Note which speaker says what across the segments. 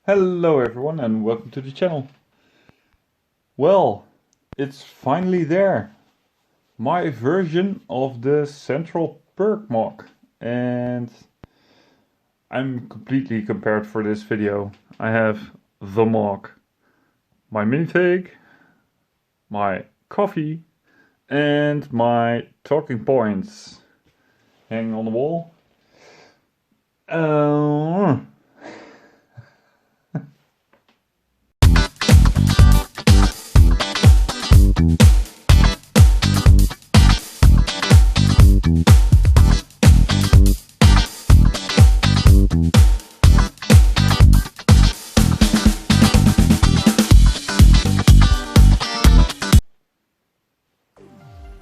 Speaker 1: Hello everyone and welcome to the channel. Well, it's finally there. My version of the Central Perk MOC. And I'm completely prepared for this video. I have the MOC, my minifig, my coffee, and my talking points hanging on the wall.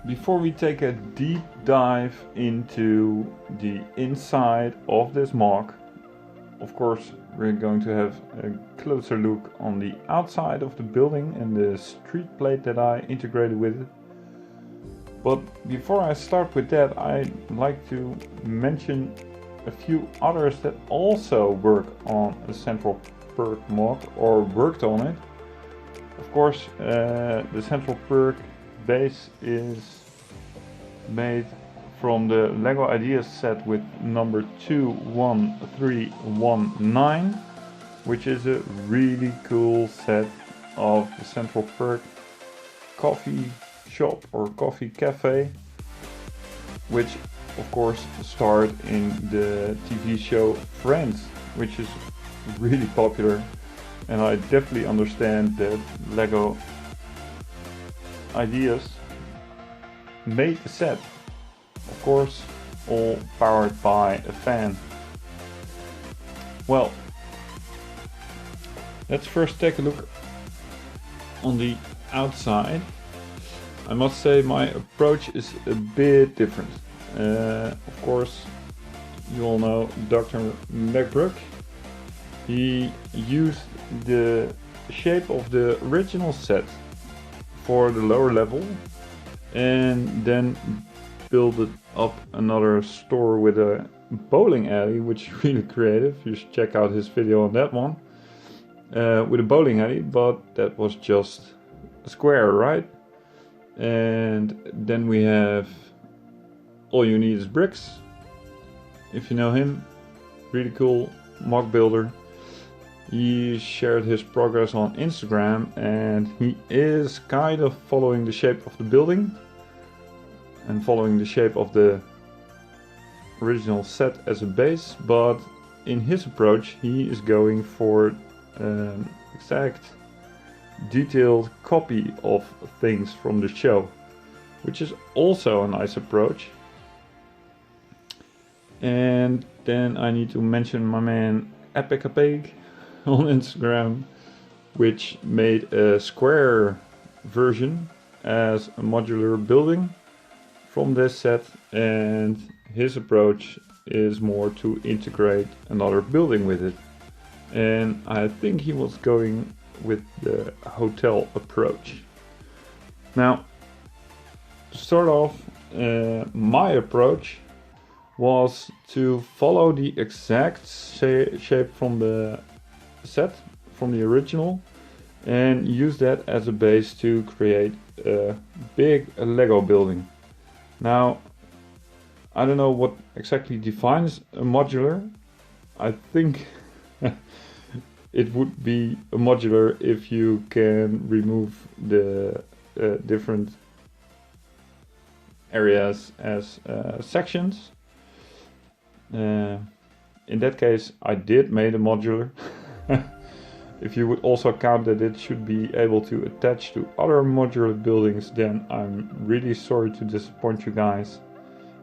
Speaker 1: Before we take a deep dive into the inside of this MOC, of course we're going to have a closer look on the outside of the building and the street plate that I integrated with it. But before I start with that, I'd like to mention a few others that also work on the Central Perk MOC or worked on it. Of course, the Central Perk base is made from the Lego Ideas set with number 21319, which is a really cool set of the Central Perk coffee shop or coffee cafe, which of course starred in the TV show Friends, which is really popular, and I definitely understand that Lego Ideas made the set, of course all powered by a fan. Well, let's first take a look on the outside. I must say my approach is a bit different. Of course, you all know Dr. McBrook. He used the shape of the original set for the lower level and then build it up another store with a bowling alley, which is really creative. You should check out his video on that one, with a bowling alley, but that was just a square, right? And then we have All You Need Is Bricks, if you know him. Really cool MOC builder. He shared his progress on Instagram and he is kind of following the shape of the building and following the shape of the original set as a base, but in his approach he is going for an exact detailed copy of things from the show, which is also a nice approach. And then I need to mention my man Epic on Instagram, which made a square version as a modular building from this set, and his approach is more to integrate another building with it, and I think he was going with the hotel approach. Now, to start off, my approach was to follow the exact shape from the set, from the original, and use that as a base to create a big Lego building. Now, I don't know what exactly defines a modular. I think it would be a modular if you can remove the different areas as sections. In that case, I did make a modular. If you would also count that it should be able to attach to other modular buildings, then I'm really sorry to disappoint you guys,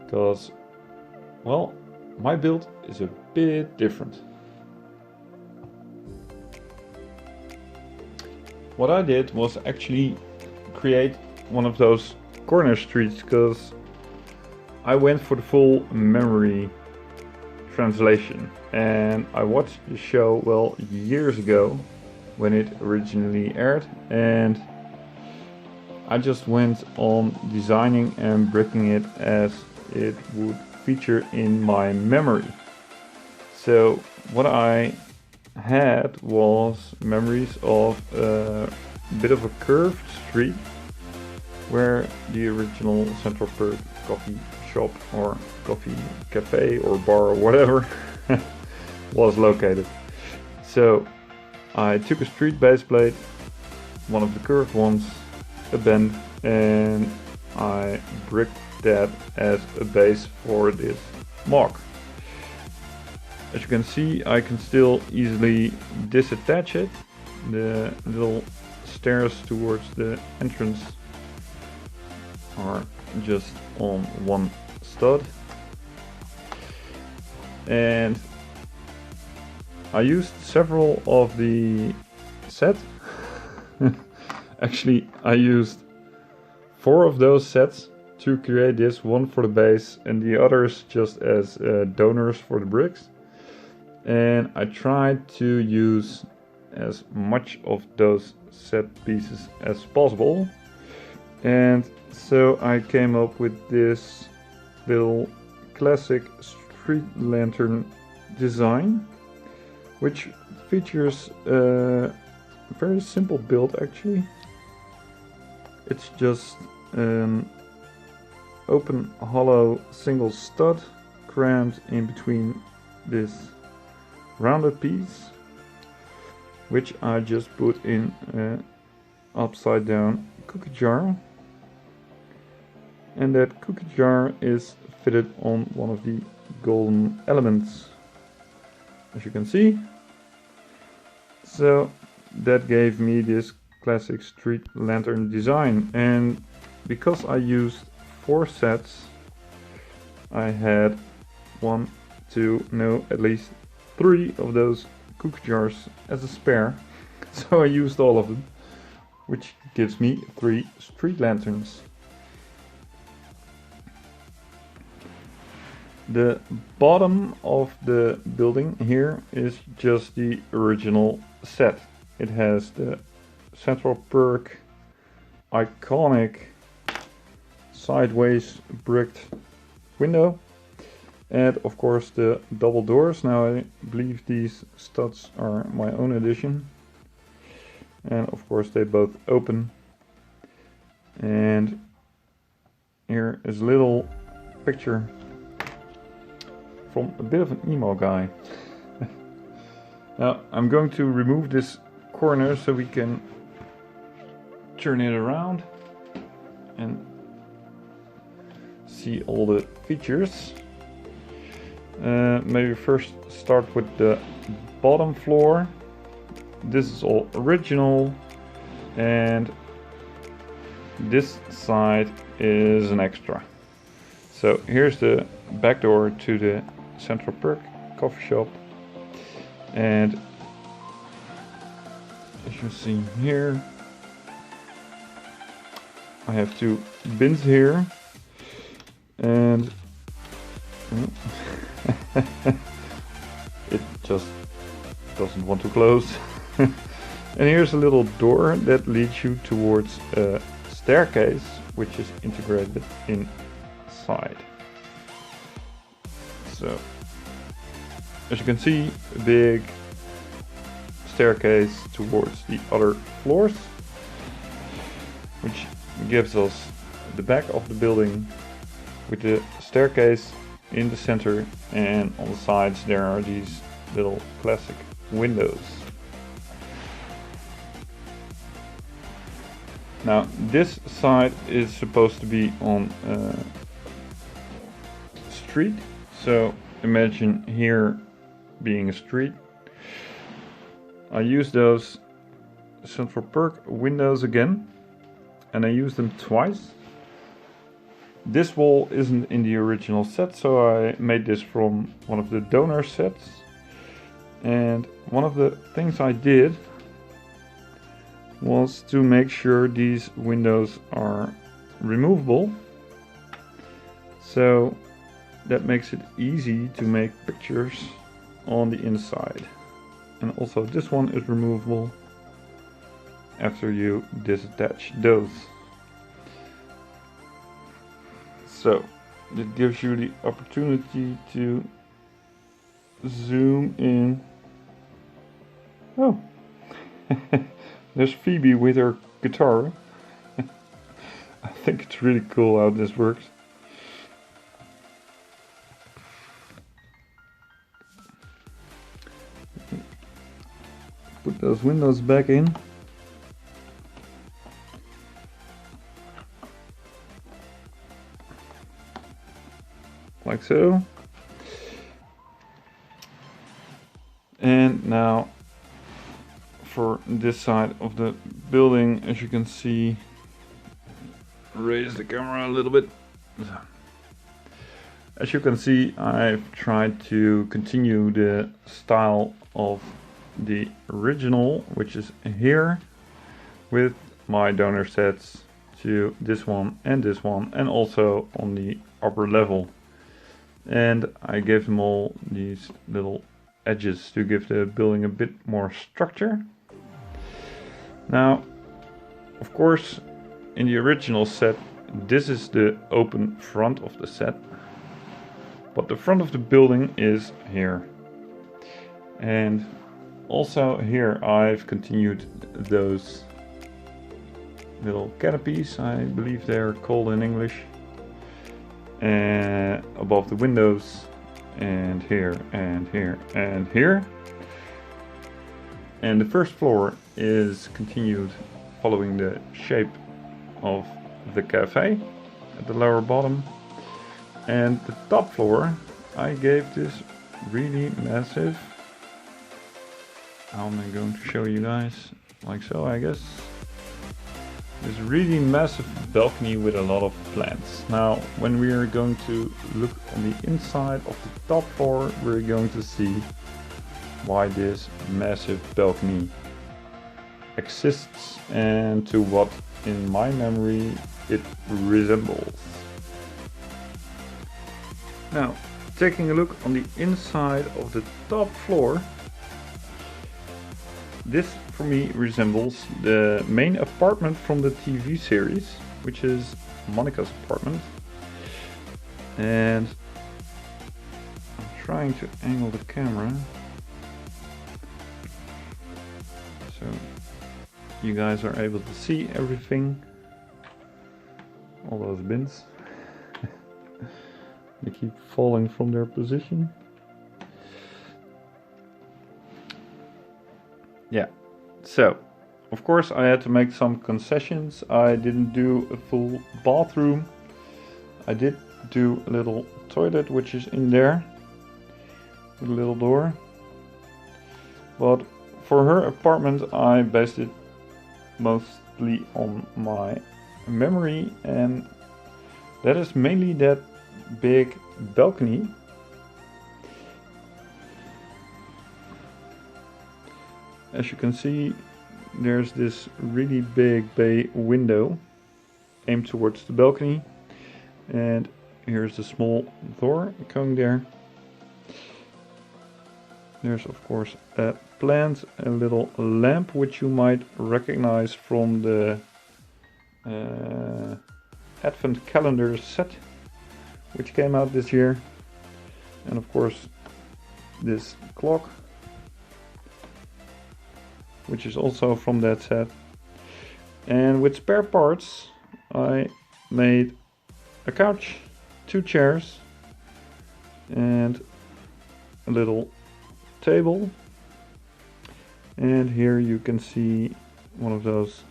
Speaker 1: because, well, my build is a bit different. What I did was actually create one of those corner streets, because I went for the full memory translation, and I watched the show, well, years ago when it originally aired, and I just went on designing and breaking it as it would feature in my memory. So what I had was memories of a bit of a curved street where the original Central Perk coffee shop or coffee cafe or bar or whatever was located. So I took a street base plate, one of the curved ones, a bend, and I bricked that as a base for this MOC. As you can see, I can still easily disattach it. The little stairs towards the entrance are just on one stud, and I used several of the set. Actually, I used 4 of those sets to create this, one for the base and the others just as donors for the bricks. And I tried to use as much of those set pieces as possible. And so I came up with this little classic street lantern design, which features a very simple build actually. It's just an open hollow single stud crammed in between this rounded piece, which I just put in an upside down cookie jar, and that cookie jar is fitted on one of the golden elements, as you can see. So that gave me this classic street lantern design, and because I used 4 sets, I had at least 3 of those cookie jars as a spare, so I used all of them, which gives me 3 street lanterns. The bottom of the building here is just the original set. It has the Central Perk iconic sideways bricked window, and of course the double doors. Now I believe these studs are my own addition, and of course they both open. And here is a little picture from a bit of an emo guy. Now I'm going to remove this corner so we can turn it around and see all the features. Maybe first start with the bottom floor. This is all original, and this side is an extra. So here's the back door to the Central Perk coffee shop, and as you see here, I have 2 bins here, and it just doesn't want to close. And here's a little door that leads you towards a staircase, which is integrated inside. So, as you can see, a big staircase towards the other floors, which gives us the back of the building with the staircase in the center, and on the sides there are these little classic windows. Now this side is supposed to be on street, so imagine here being a street. I use those Central Perk windows again, and I use them twice. This wall isn't in the original set, so I made this from one of the donor sets. And one of the things I did was to make sure these windows are removable. So that makes it easy to make pictures on the inside. And also this one is removable after you disattach those. So it gives you the opportunity to zoom in Oh, there's Phoebe with her guitar. I think it's really cool how this works. Put those windows back in. Like so. And now for this side of the building, as you can see, raise the camera a little bit. As you can see, I've tried to continue the style of the original, which is here, with my donor sets to this one, and also on the upper level. And I gave them all these little edges to give the building a bit more structure. Now, of course, in the original set, this is the open front of the set, but the front of the building is here. And also here I've continued those little canopies, I believe they're called in English, above the windows, and here and here and here. And the first floor is continued following the shape of the cafe at the lower bottom. And the top floor I gave this really massive, how am I going to show you guys? Like so, I guess. This really massive balcony with a lot of plants. Now, when we are going to look on the inside of the top floor, we're going to see why this massive balcony exists and to what, in my memory, it resembles. Now, taking a look on the inside of the top floor, this for me resembles the main apartment from the TV series, which is Monica's apartment. And I'm trying to angle the camera so you guys are able to see everything. All those bins. They keep falling from their position. Yeah, so of course I had to make some concessions. I didn't do a full bathroom. I did do a little toilet, which is in there with a little door. But for her apartment I based it mostly on my memory, and that is mainly that big balcony. As you can see, there's this really big bay window aimed towards the balcony, and here's a small door going there. There's of course a plant, a little lamp which you might recognize from the Advent calendar set which came out this year, and of course this clock which is also from that set. And with spare parts I made a couch, 2 chairs and a little table. And here you can see one of those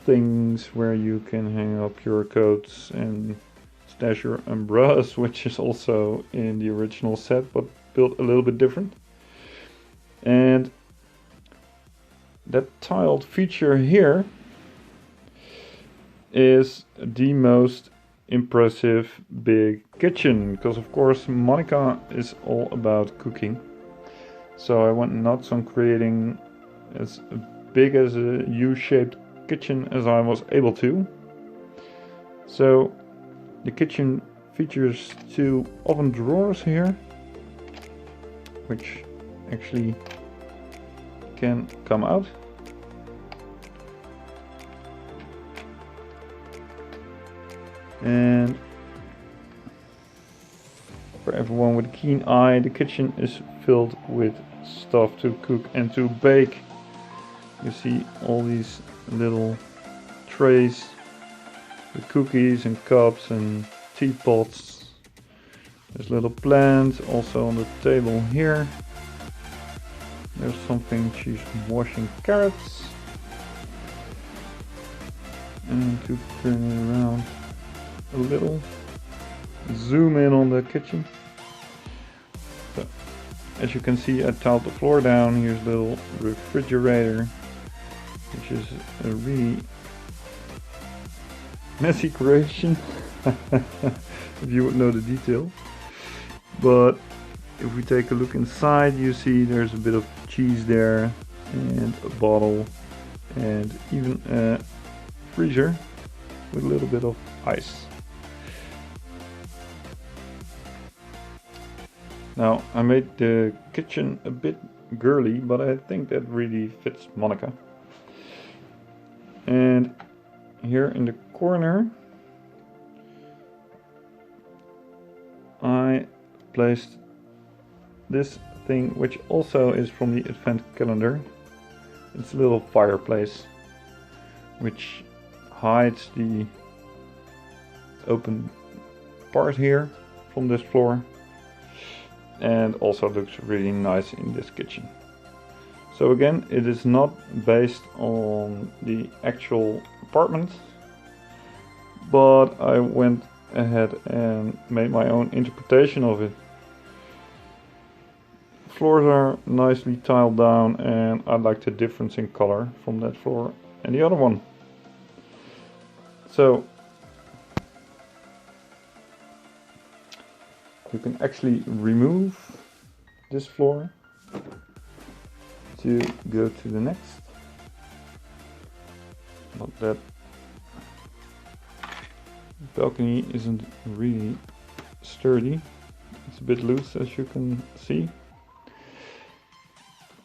Speaker 1: things where you can hang up your coats and stash your umbrellas, which is also in the original set but built a little bit different. And that tiled feature here is the most impressive big kitchen, because of course Monica is all about cooking. So I went nuts on creating as big as a U-shaped kitchen as I was able to. So the kitchen features 2 oven drawers here, which actually can come out. And for everyone with a keen eye, the kitchen is filled with stuff to cook and to bake. You see all these little trays with cookies and cups and teapots. There's little plants also on the table here. There's something she's washing carrots. And to turn it around a little, zoom in on the kitchen. So, as you can see, I tiled the floor down. Here's a little refrigerator, which is a really messy creation, if you would know the detail. But if we take a look inside, you see there's a bit of cheese there, and a bottle, and even a freezer with a little bit of ice. Now, I made the kitchen a bit girly, but I think that really fits Monica. And here in the corner I placed this thing, which also is from the advent calendar. It's a little fireplace which hides the open part here from this floor, and also looks really nice in this kitchen. So again, it is not based on the actual apartment, but I went ahead and made my own interpretation of it. Floors are nicely tiled down, and I like the difference in color from that floor and the other one. So you can actually remove this floor to go to the next. But that balcony isn't really sturdy. It's a bit loose, as you can see.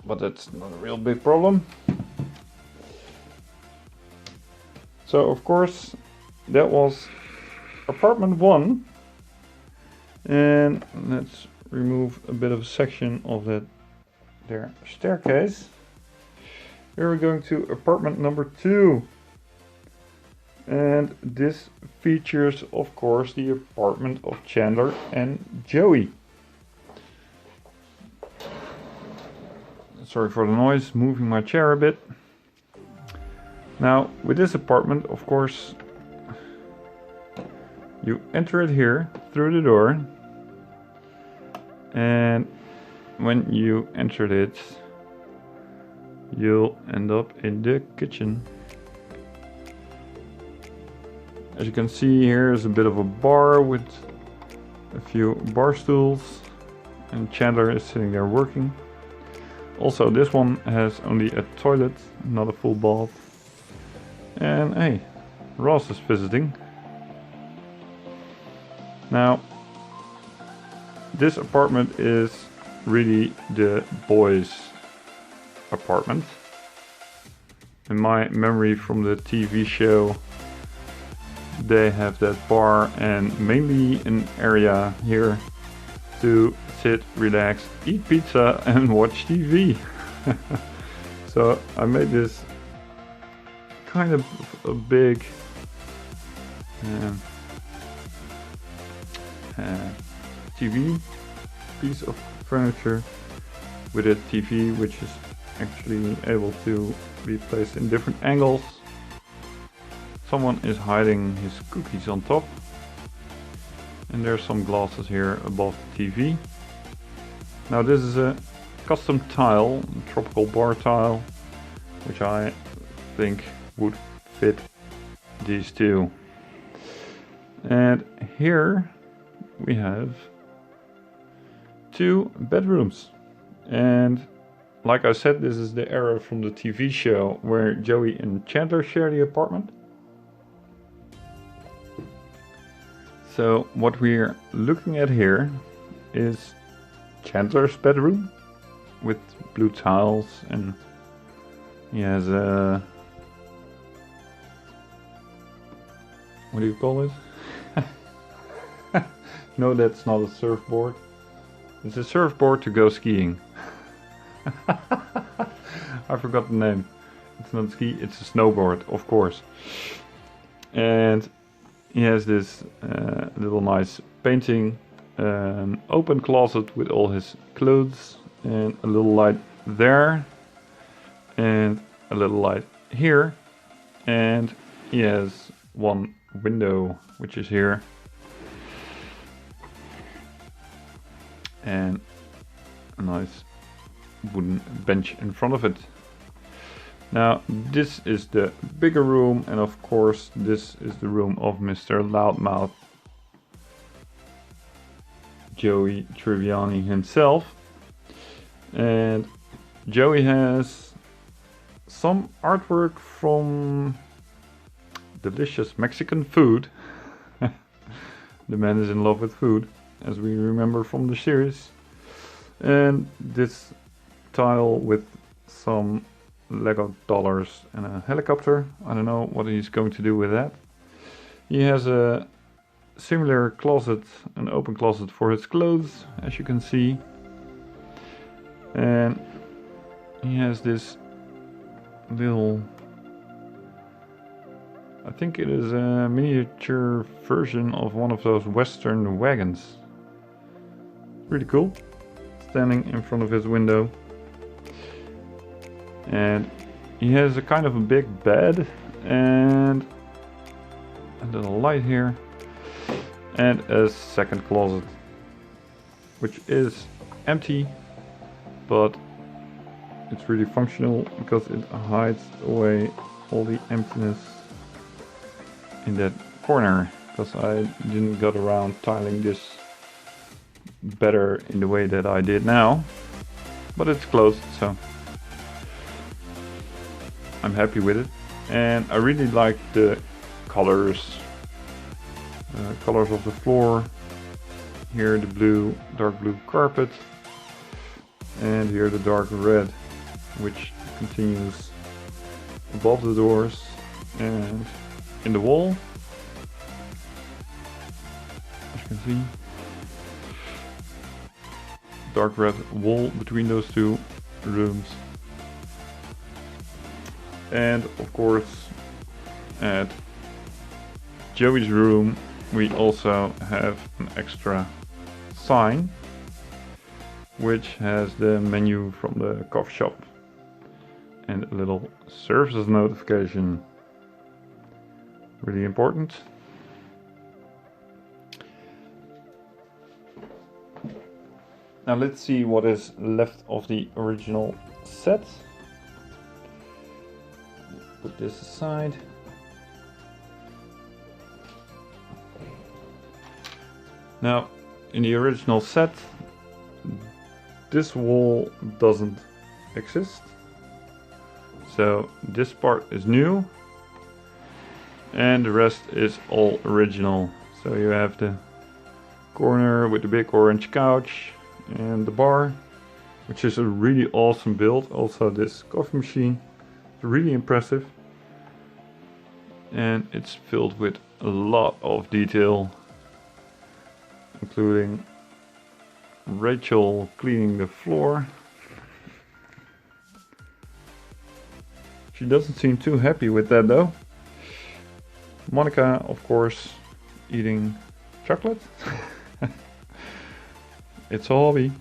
Speaker 1: But that's not a real big problem. So of course that was apartment 1. And let's remove a bit of a section of that there staircase. Here we're going to apartment number 2. And this features, of course, the apartment of Chandler and Joey. Sorry for the noise, moving my chair a bit. Now, with this apartment, of course, you enter it here through the door. And when you entered it, you'll end up in the kitchen. As you can see, here is a bit of a bar with a few bar stools, and Chandler is sitting there working. Also, this one has only a toilet, not a full bath. And hey, Ross is visiting. Now, this apartment is really the boys' apartment. In my memory from the TV show, they have that bar and mainly an area here to sit, relax, eat pizza and watch TV. So I made this kind of a big TV piece of furniture with a TV which is actually able to be placed in different angles. Someone is hiding his cookies on top, and there's some glasses here above the TV. Now this is a custom tile, a tropical bar tile, which I think would fit these two. And here we have 2 bedrooms, and like I said, this is the era from the TV show where Joey and Chandler share the apartment. So what we're looking at here is Chandler's bedroom with blue tiles, and he has a, what do you call it? No, that's not a surfboard. It's a surfboard to go skiing. I forgot the name. It's not ski, it's a snowboard, of course. And he has this little nice painting, an open closet with all his clothes, and a little light there, and a little light here, and he has one window which is here, and a nice wooden bench in front of it. Now this is the bigger room, and of course this is the room of Mr. Loudmouth Joey Triviani himself. And Joey has some artwork from delicious Mexican food. The man is in love with food, as we remember from the series. And this tile with some Lego dollars and a helicopter. I don't know what he's going to do with that. He has a similar closet, an open closet for his clothes, as you can see. And he has this little, I think it is a miniature version of one of those Western wagons. Really cool. Standing in front of his window. And he has a kind of a big bed and a little light here, and a second closet which is empty, but it's really functional because it hides away all the emptiness in that corner, because I didn't get around tiling this better in the way that I did now, but it's closed, so I'm happy with it. And I really like the colors of the floor. Here the blue, dark blue carpet, and here the dark red, which continues above the doors and in the wall, as you can see. Dark red wall between those two rooms. And of course, at Joey's room we also have an extra sign which has the menu from the coffee shop and a little service notification. Really important. Now let's see what is left of the original set. Put this aside. Now, in the original set, this wall doesn't exist. So this part is new, and the rest is all original. So you have the corner with the big orange couch and the bar, which is a really awesome build. Also this coffee machine. Really impressive, and it's filled with a lot of detail, including Rachel cleaning the floor. She doesn't seem too happy with that though. Monica, of course, eating chocolate. It's a hobby.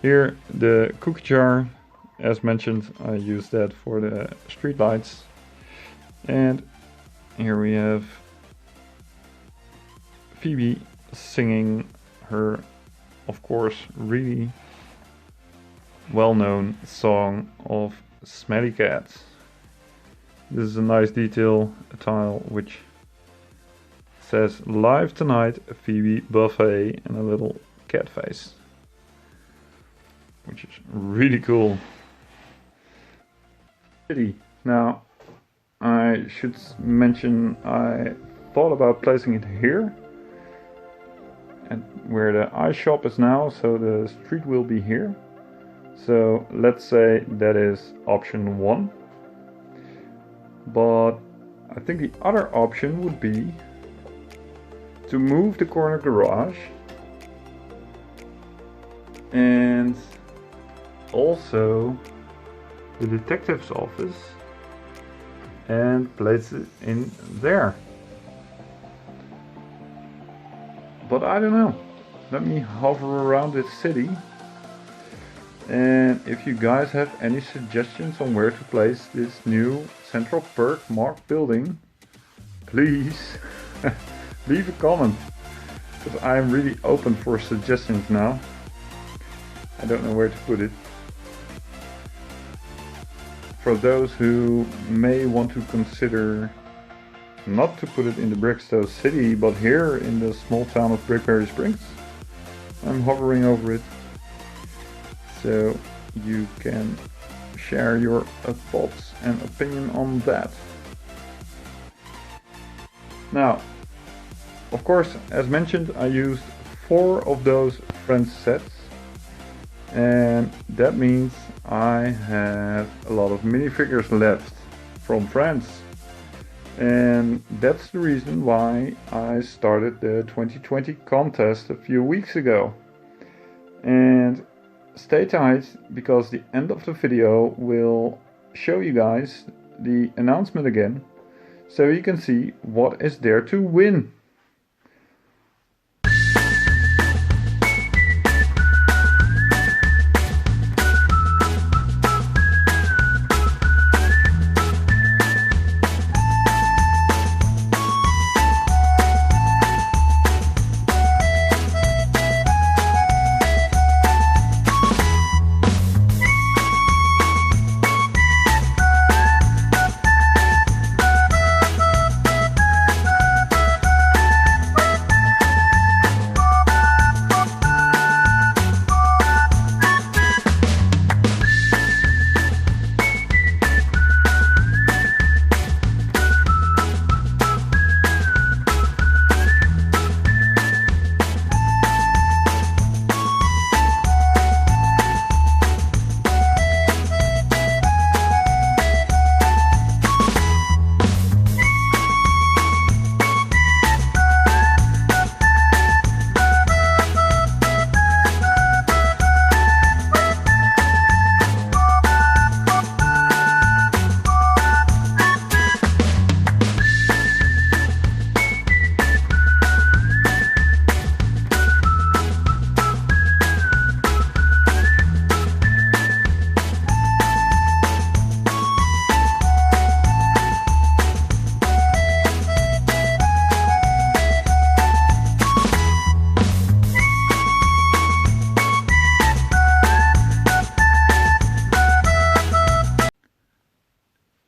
Speaker 1: Here the cookie jar. As mentioned, I use that for the street lights. And here we have Phoebe singing her, of course, really well-known song of Smelly Cat. This is a nice detail, a tile which says live tonight, Phoebe Buffet, and a little cat face, which is really cool. Now, I should mention I thought about placing it here, and where the iShop is now, so the street will be here. So let's say that is option 1. But I think the other option would be to move the corner garage and also the detective's office and place it in there. But I don't know. Let me hover around this city, and if you guys have any suggestions on where to place this new Central Perk MOC building, please leave a comment, because I'm really open for suggestions now. I don't know where to put it. For those who may want to consider not to put it in the Brickstow city, but here in the small town of Brickberry Springs, I'm hovering over it, so you can share your thoughts and opinion on that. Now, of course, as mentioned, I used 4 of those Friends sets, and that means I have a lot of minifigures left from Friends. And that's the reason why I started the 2020 contest a few weeks ago. And stay tight, because the end of the video will show you guys the announcement again, so you can see what is there to win.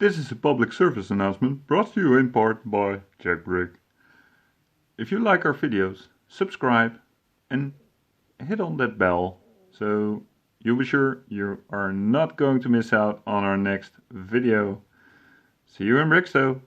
Speaker 1: This is a public service announcement brought to you in part by Jack Brick. If you like our videos, subscribe and hit on that bell, so you'll be sure you are not going to miss out on our next video. See you in Brickstow!